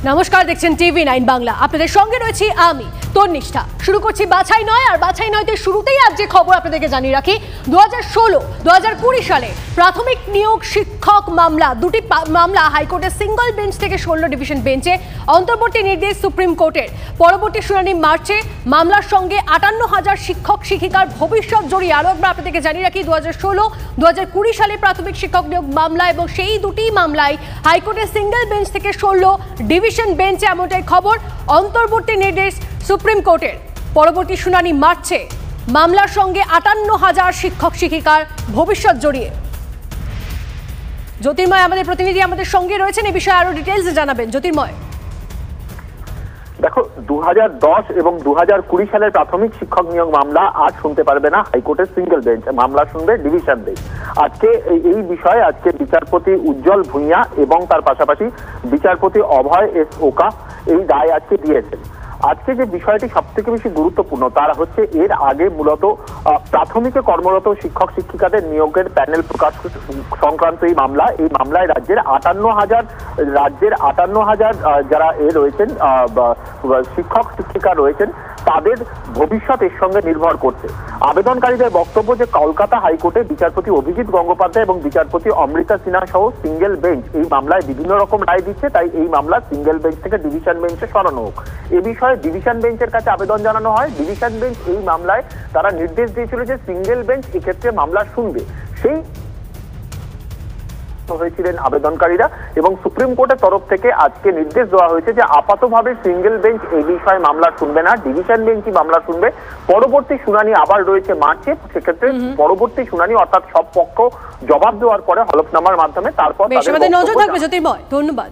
নমস্কার, দেখছেন TV9 বাংলা। আপনাদের সঙ্গে রয়েছি আমি তন্নিষ্ঠা। শুরু করছি বাছাই নয়, আর বাছাই নয়তে শুরুতেই আজ যে খবর আপনাদেরকে জানিয়ে রাখি, 2016-2020 সালে প্রাথমিক নিয়োগ শিক্ষক মামলা, দুটি মামলা হাইকোর্টের সিঙ্গল বেঞ্চ থেকে 16 ডিভিশন বেঞ্চে, অন্তর্বর্তী নির্দেশ সুপ্রিম কোর্টের। পরবর্তী শুনানি মার্চে। মামলার সঙ্গে 58,000 শিক্ষক শিক্ষিকার ভবিষ্যৎ জড়িয়ে। আরও একবার আপনাদেরকে জানিয়ে রাখি, 2016-2020 সালে প্রাথমিক শিক্ষক নিয়োগ মামলা এবং সেই দুটি মামলায় হাইকোর্টের সিঙ্গল বেঞ্চ থেকে 16 ডিভিশন বেঞ্চে, এমনটাই খবর। অন্তর্বর্তী নির্দেশ সুপ্রিম কোর্টের। পরবর্তী শুনানি মার্চে। মামলার সঙ্গে 58,000 শিক্ষক শিক্ষিকার ভবিষ্যৎ জড়িয়ে। জ্যোতির্ময় আমাদের প্রতিনিধি আমাদের সঙ্গে রয়েছেন, এই বিষয়ে আরো ডিটেইলস জানাবেন। জ্যোতির্ময়, দেখো, 2010 এবং 2020 সালের প্রাথমিক শিক্ষক নিয়োগ মামলা আজ শুনতে পারবে না হাইকোর্টের সিঙ্গেল বেঞ্চ, মামলা শুনবে ডিভিশন বেঞ্চ। আজকে এই বিষয়ে আজকে বিচারপতি উজ্জ্বল ভূঁইয়া এবং তার পাশাপাশি বিচারপতি অভয় এস ওকা এই রায় আজকে দিয়েছেন। আজকে যে বিষয়টি সব থেকে বেশি গুরুত্বপূর্ণ তার হচ্ছে, এর আগে মূলত প্রাথমিকে কর্মরত শিক্ষক শিক্ষিকাদের নিয়োগের প্যানেল প্রকাশ সংক্রান্ত এই মামলায় রাজ্যের 58,000 যারা রয়েছেন শিক্ষক শিক্ষিকা রয়েছেন, তাদের ভবিষ্যৎ এর সঙ্গে নির্ভর করছে। আবেদনকারীদের বক্তব্য যে কলকাতা হাইকোর্টে বিচারপতি অভিজিৎ গঙ্গোপাধ্যায় এবং বিচারপতি অমৃতা সিনহা সহ সিঙ্গেল বেঞ্চ এই মামলায় বিভিন্ন রকম রায় দিচ্ছে, তাই এই মামলা সিঙ্গেল বেঞ্চ থেকে ডিভিশন বেঞ্চে সরানো হোক। এ বিষয়ে ডিভিশন বেঞ্চের কাছে আবেদন জানানো হয়। ডিভিশন বেঞ্চ এই মামলায় তারা নির্দেশ দিয়েছিল যে সিঙ্গেল বেঞ্চ এক্ষেত্রে মামলা শুনবে। সেই হয়েছিলেন আবেদনকারীরা এবং সুপ্রিম কোর্টের তরফ থেকে আজকে নির্দেশ দেওয়া হয়েছে যে আপাতভাবে সিঙ্গেল বেঞ্চ এই বিষয়ে মামলা শুনবে না, ডিভিশন বেঞ্চই মামলা শুনবে। পরবর্তী শুনানি আবার রয়েছে মার্চে। সেক্ষেত্রে পরবর্তী শুনানি অর্থাৎ সব পক্ষ জবাব দেওয়ার পরে হলফনামার মাধ্যমে তারপর নজর থাকবে। জ্যোতির্ময়, ধন্যবাদ।